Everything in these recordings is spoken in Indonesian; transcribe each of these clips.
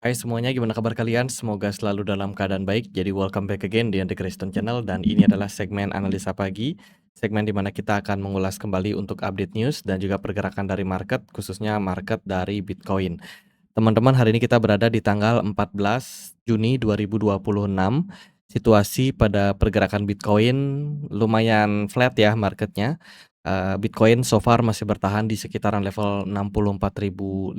Hai semuanya, gimana kabar kalian? Semoga selalu dalam keadaan baik. Jadi welcome back again di The Kristen Channel dan ini adalah segmen analisa pagi, segmen di mana kita akan mengulas kembali untuk update news dan juga pergerakan dari market, khususnya market dari Bitcoin. Teman-teman, hari ini kita berada di tanggal 14 Juni 2026. Situasi pada pergerakan Bitcoin lumayan flat ya marketnya. Bitcoin so far masih bertahan di sekitaran level 64.500.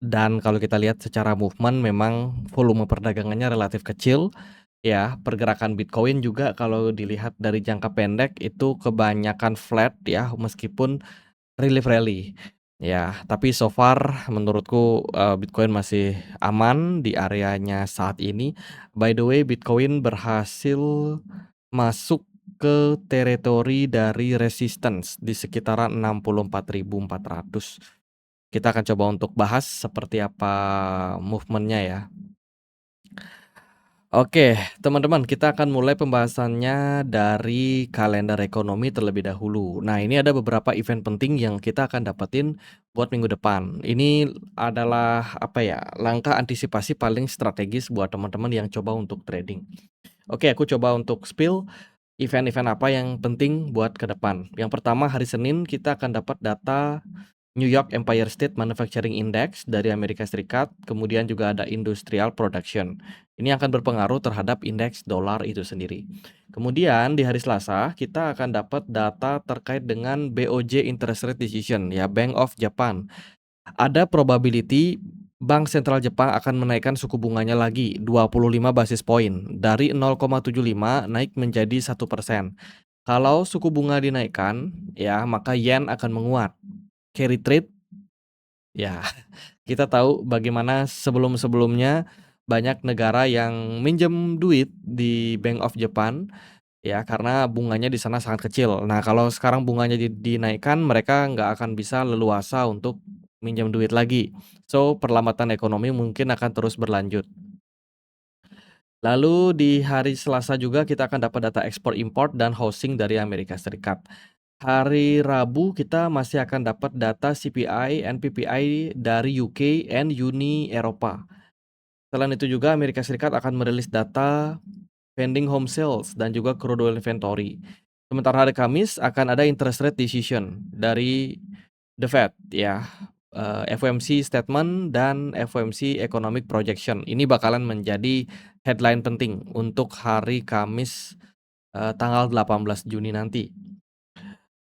Dan kalau kita lihat secara movement memang volume perdagangannya relatif kecil, ya. Pergerakan Bitcoin juga kalau dilihat dari jangka pendek itu kebanyakan flat ya, meskipun relief rally. Ya, tapi so far menurutku, Bitcoin masih aman di areanya saat ini. By the way, Bitcoin berhasil masuk ke teritori dari resistance di sekitaran 64.400. Kita akan coba untuk bahas seperti apa movement-nya ya. Oke, teman-teman, kita akan mulai pembahasannya dari kalender ekonomi terlebih dahulu. Nah, ini ada beberapa event penting yang kita akan dapetin buat minggu depan. Ini adalah apa ya, langkah antisipasi paling strategis buat teman-teman yang coba untuk trading. Oke, aku coba untuk spill event-event apa yang penting buat ke depan. Yang pertama, hari Senin kita akan dapat data New York Empire State Manufacturing Index dari Amerika Serikat, kemudian juga ada Industrial Production. Ini akan berpengaruh terhadap indeks dolar itu sendiri. Kemudian di hari Selasa kita akan dapat data terkait dengan BOJ Interest Rate Decision ya, Bank of Japan. Ada probability Bank Sentral Jepang akan menaikkan suku bunganya lagi 25 basis poin dari 0,75 naik menjadi 1%. Kalau suku bunga dinaikkan ya, maka yen akan menguat. Carry trade ya, kita tahu bagaimana sebelum-sebelumnya banyak negara yang minjem duit di Bank of Japan ya, karena bunganya di sana sangat kecil. Nah, kalau sekarang bunganya dinaikkan, mereka nggak akan bisa leluasa untuk minjem duit lagi. So, perlambatan ekonomi mungkin akan terus berlanjut. Lalu di hari Selasa juga kita akan dapat data ekspor import dan housing dari Amerika Serikat. Hari Rabu kita masih akan dapat data CPI and PPI dari UK and Uni Eropa. Selain itu juga Amerika Serikat akan merilis data pending home sales dan juga crude oil inventory. Sementara hari Kamis akan ada interest rate decision dari The Fed ya, FOMC statement dan FOMC economic projection. Ini bakalan menjadi headline penting untuk hari Kamis tanggal 18 Juni nanti.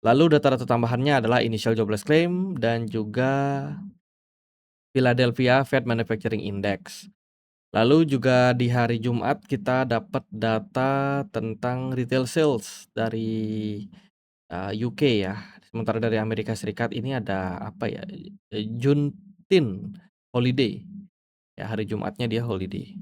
Lalu data-data tambahannya adalah initial jobless claim dan juga Philadelphia Fed Manufacturing Index. Lalu juga di hari Jumat kita dapat data tentang retail sales dari UK ya. Sementara dari Amerika Serikat ini ada apa ya, Juneteenth holiday. Ya, hari Jumatnya dia holiday.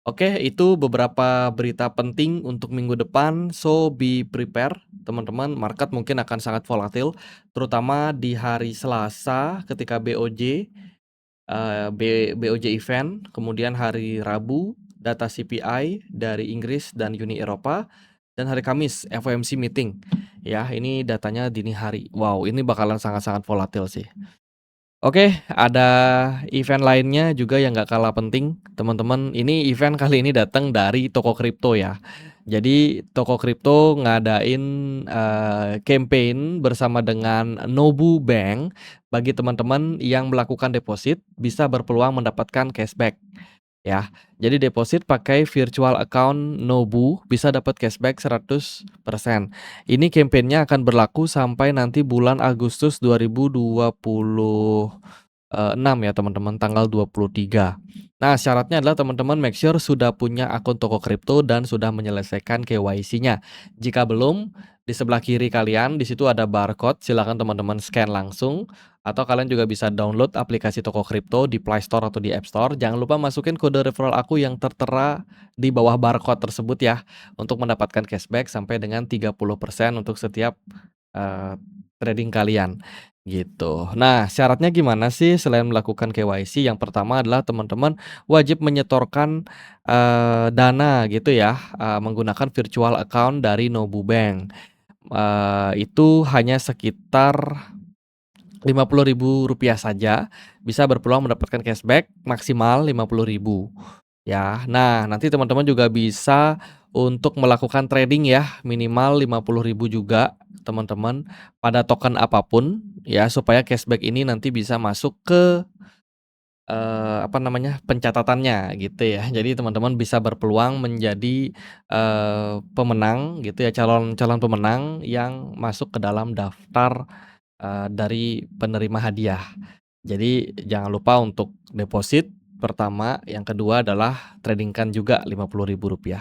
Oke, itu beberapa berita penting untuk minggu depan. So be prepare, teman-teman. Market mungkin akan sangat volatil, terutama di hari Selasa ketika BOJ event, kemudian hari Rabu data CPI dari Inggris dan Uni Eropa, dan hari Kamis FOMC meeting. Ya, ini datanya dini hari. Wow, ini bakalan sangat-sangat volatil sih. Oke, ada event lainnya juga yang nggak kalah penting, teman-teman. Ini event kali ini datang dari toko kripto ya. Jadi toko kripto ngadain campaign bersama dengan Nobu Bank. Bagi teman-teman yang melakukan deposit bisa berpeluang mendapatkan cashback ya. Jadi deposit pakai virtual account Nobu bisa dapat cashback 100%. Ini campaign-nya akan berlaku sampai nanti bulan Agustus 2026 ya teman-teman, tanggal 23. Nah, syaratnya adalah teman-teman make sure sudah punya akun toko kripto dan sudah menyelesaikan KYC-nya. Jika belum, di sebelah kiri kalian di situ ada barcode, silakan teman-teman scan langsung atau kalian juga bisa download aplikasi toko kripto di Play Store atau di App Store. Jangan lupa masukin kode referral aku yang tertera di bawah barcode tersebut ya, untuk mendapatkan cashback sampai dengan 30% untuk setiap trading kalian gitu. Nah, syaratnya gimana sih selain melakukan KYC? Yang pertama adalah teman-teman wajib menyetorkan dana gitu ya, menggunakan virtual account dari Nobu Bank. Itu hanya sekitar Rp50.000 saja bisa berpeluang mendapatkan cashback maksimal 50.000 ya. Nah, nanti teman-teman juga bisa untuk melakukan trading ya, minimal 50.000 juga teman-teman pada token apapun ya, supaya cashback ini nanti bisa masuk ke apa namanya, pencatatannya gitu ya. Jadi teman-teman bisa berpeluang menjadi, pemenang gitu ya, calon calon pemenang yang masuk ke dalam daftar, dari penerima hadiah. Jadi jangan lupa untuk deposit pertama, yang kedua adalah trading-kan juga Rp50.000.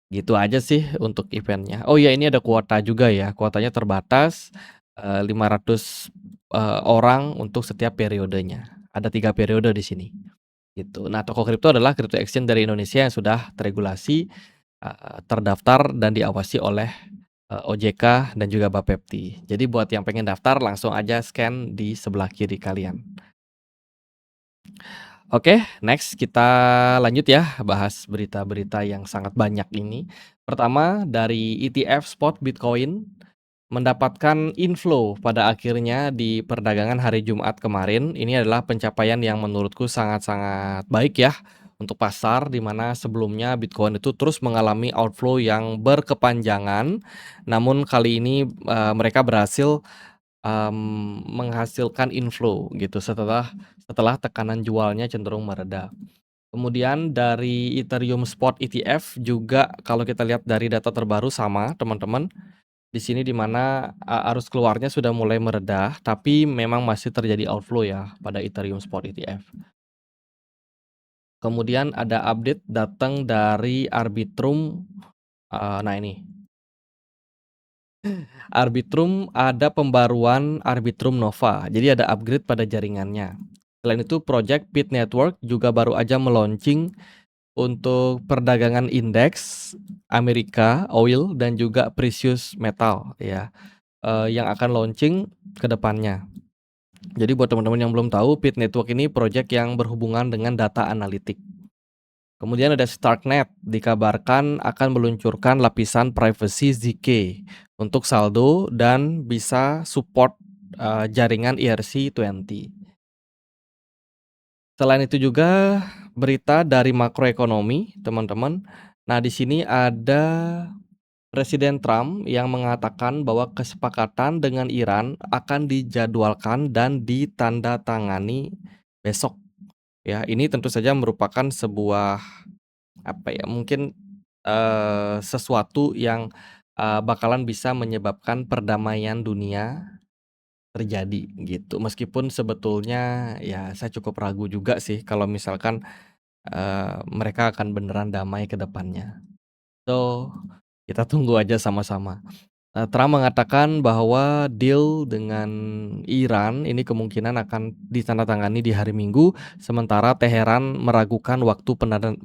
Gitu aja sih untuk event-nya. Oh iya, ini ada kuota juga ya, kuotanya terbatas, 500, orang untuk setiap periodenya. Ada 3 periode di sini, gitu. Nah, toko kripto adalah crypto exchange dari Indonesia yang sudah teregulasi, terdaftar dan diawasi oleh, OJK dan juga Bapepti. Jadi buat yang pengen daftar langsung aja scan di sebelah kiri kalian. Oke, next kita lanjut ya, bahas berita-berita yang sangat banyak ini. Pertama, dari ETF spot Bitcoin mendapatkan inflow pada akhirnya di perdagangan hari Jumat kemarin. Ini adalah pencapaian yang menurutku sangat-sangat baik ya untuk pasar, di mana sebelumnya Bitcoin itu terus mengalami outflow yang berkepanjangan. Namun kali ini, mereka berhasil, menghasilkan inflow gitu setelah setelah tekanan jualnya cenderung mereda. Kemudian dari Ethereum Spot ETF juga kalau kita lihat dari data terbaru sama teman-teman, di sini di mana, arus keluarnya sudah mulai meredah, tapi memang masih terjadi outflow ya pada Ethereum Spot ETF. Kemudian ada update datang dari Arbitrum, nah ini, Arbitrum ada pembaruan Arbitrum Nova, jadi ada upgrade pada jaringannya. Selain itu project Pit Network juga baru aja meluncing untuk perdagangan indeks Amerika, oil, dan juga precious metal ya, yang akan launching ke depannya. Jadi buat teman-teman yang belum tahu, Pit Network ini project yang berhubungan dengan data analitik. Kemudian ada Starknet, dikabarkan akan meluncurkan lapisan privacy ZK untuk saldo dan bisa support, jaringan ERC20. Selain itu juga berita dari makroekonomi, teman-teman. Nah, di sini ada Presiden Trump yang mengatakan bahwa kesepakatan dengan Iran akan dijadwalkan dan ditandatangani besok. Ya, ini tentu saja merupakan sebuah apa ya, mungkin, sesuatu yang, bakalan bisa menyebabkan perdamaian dunia terjadi gitu. Meskipun sebetulnya ya saya cukup ragu juga sih kalau misalkan, mereka akan beneran damai ke depannya. So, kita tunggu aja sama-sama. Trump mengatakan bahwa deal dengan Iran ini kemungkinan akan ditandatangani di hari Minggu, sementara Teheran meragukan waktu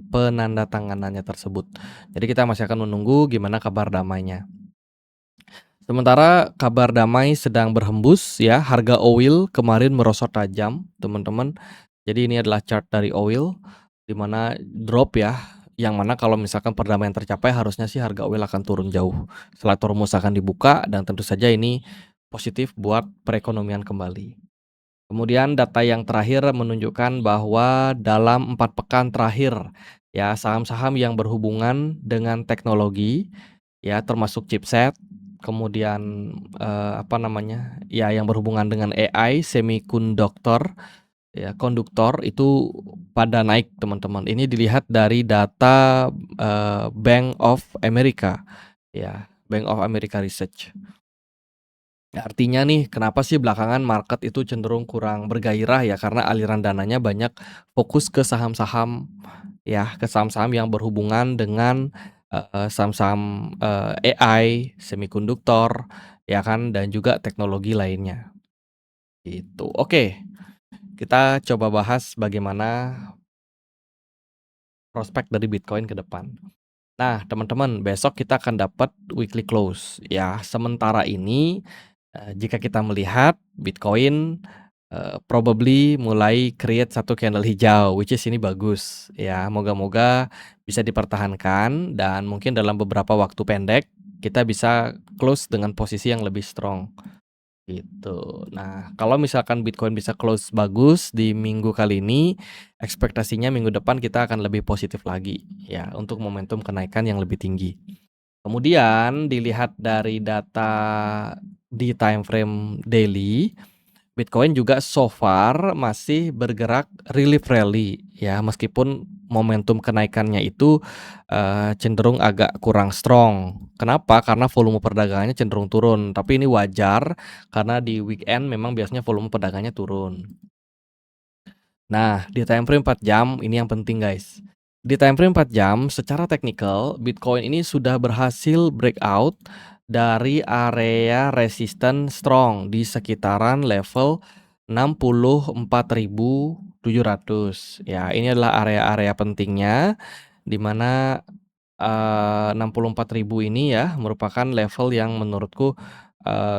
penandatanganannya tersebut. Jadi kita masih akan menunggu gimana kabar damainya. Sementara kabar damai sedang berhembus ya, harga oil kemarin merosot tajam, teman-teman. Jadi ini adalah chart dari oil, di mana drop ya, yang mana kalau misalkan perdamaian tercapai harusnya sih harga oil akan turun jauh. Setelah Hormuz akan dibuka dan tentu saja ini positif buat perekonomian kembali. Kemudian data yang terakhir menunjukkan bahwa dalam 4 pekan terakhir ya, saham-saham yang berhubungan dengan teknologi ya, termasuk chipset, kemudian, apa namanya, ya yang berhubungan dengan AI, semikonduktor, ya konduktor itu pada naik teman-teman. Ini dilihat dari data, Bank of America, ya, Bank of America Research. Artinya nih, kenapa sih belakangan market itu cenderung kurang bergairah ya, karena aliran dananya banyak fokus ke saham-saham ya, ke saham-saham yang berhubungan dengan, saham-saham, AI, semikonduktor, ya kan, dan juga teknologi lainnya, gitu. Oke, kita coba bahas bagaimana prospek dari Bitcoin ke depan. Nah, teman-teman, besok kita akan dapat weekly close ya. Sementara ini, jika kita melihat Bitcoin, probably mulai create satu candle hijau, which is ini bagus ya. Moga-moga bisa dipertahankan dan mungkin dalam beberapa waktu pendek kita bisa close dengan posisi yang lebih strong gitu. Nah, kalau misalkan Bitcoin bisa close bagus di minggu kali ini, ekspektasinya minggu depan kita akan lebih positif lagi ya untuk momentum kenaikan yang lebih tinggi. Kemudian dilihat dari data di time frame daily, Bitcoin juga so far masih bergerak relief rally ya, meskipun momentum kenaikannya itu, cenderung agak kurang strong. Kenapa? Karena volume perdagangannya cenderung turun, tapi ini wajar karena di weekend memang biasanya volume perdagangannya turun. Nah, di time frame 4 jam ini yang penting guys. Di time frame 4 jam secara teknikal Bitcoin ini sudah berhasil breakout dari area resisten strong di sekitaran level 64.700. Ya, ini adalah area-area pentingnya di mana 64.000 ini ya, merupakan level yang menurutku,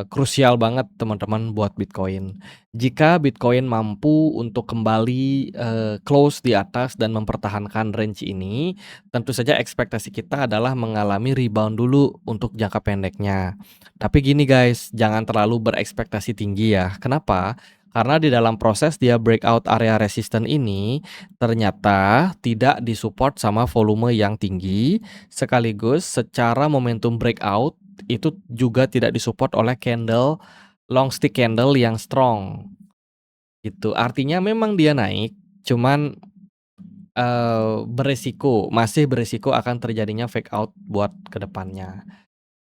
krusial banget teman-teman buat Bitcoin. Jika Bitcoin mampu untuk kembali, close di atas dan mempertahankan range ini, tentu saja ekspektasi kita adalah mengalami rebound dulu untuk jangka pendeknya. Tapi gini guys, jangan terlalu berekspektasi tinggi ya. Kenapa? Karena di dalam proses dia breakout area resisten ini, ternyata tidak disupport sama volume yang tinggi. Sekaligus secara momentum breakout, itu juga tidak disupport oleh candle long stick candle yang strong, gitu. Artinya memang dia naik, cuman, masih beresiko akan terjadinya fake out buat ke depannya.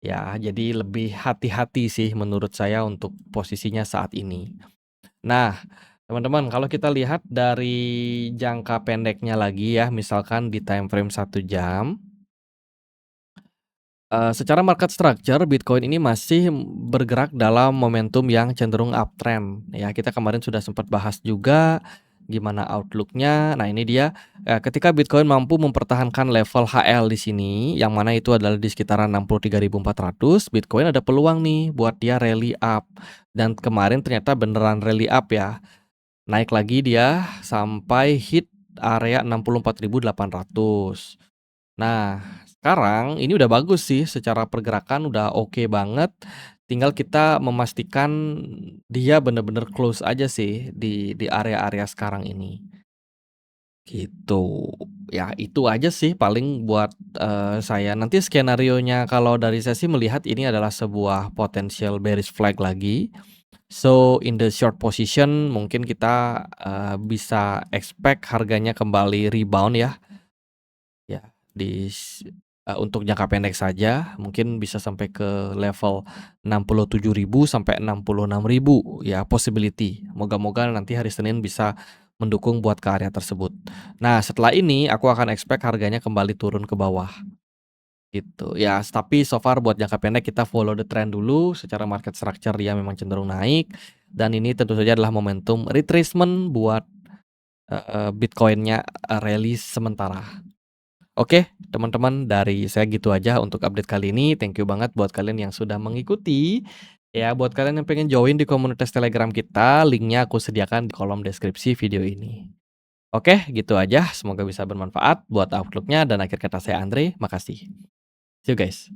Ya, jadi lebih hati-hati sih menurut saya untuk posisinya saat ini. Nah, teman-teman kalau kita lihat dari jangka pendeknya lagi ya, misalkan di time frame 1 jam. Secara market structure Bitcoin ini masih bergerak dalam momentum yang cenderung uptrend ya, kita kemarin sudah sempat bahas juga gimana outlook-nya. Nah ini dia, ketika Bitcoin mampu mempertahankan level HL di sini, yang mana itu adalah di sekitaran 63.400, Bitcoin ada peluang nih buat dia rally up, dan kemarin ternyata beneran rally up ya, naik lagi dia sampai hit area 64.800. Nah, sekarang ini udah bagus sih secara pergerakan udah oke banget, tinggal kita memastikan dia bener-bener close aja sih di area-area sekarang ini, gitu. Ya itu aja sih paling buat, saya. Nanti skenarionya kalau dari saya sih melihat ini adalah sebuah potential bearish flag lagi. So, in the short position mungkin kita, bisa expect harganya kembali rebound ya. Ya, untuk jangka pendek saja mungkin bisa sampai ke level 67.000 sampai 66.000 ya possibility. Moga-moga nanti hari Senin bisa mendukung buat ke area tersebut. Nah, setelah ini aku akan expect harganya kembali turun ke bawah gitu. Ya, tapi so far buat jangka pendek kita follow the trend dulu, secara market structure dia memang cenderung naik dan ini tentu saja adalah momentum retracement buat, Bitcoin-nya, rally sementara. Oke, teman-teman, dari saya gitu aja untuk update kali ini. Thank you banget buat kalian yang sudah mengikuti. Ya, buat kalian yang pengen join di komunitas Telegram kita, linknya aku sediakan di kolom deskripsi video ini. Oke, gitu aja. Semoga bisa bermanfaat buat outlook-nya dan akhir kata saya Andre, makasih. See you guys.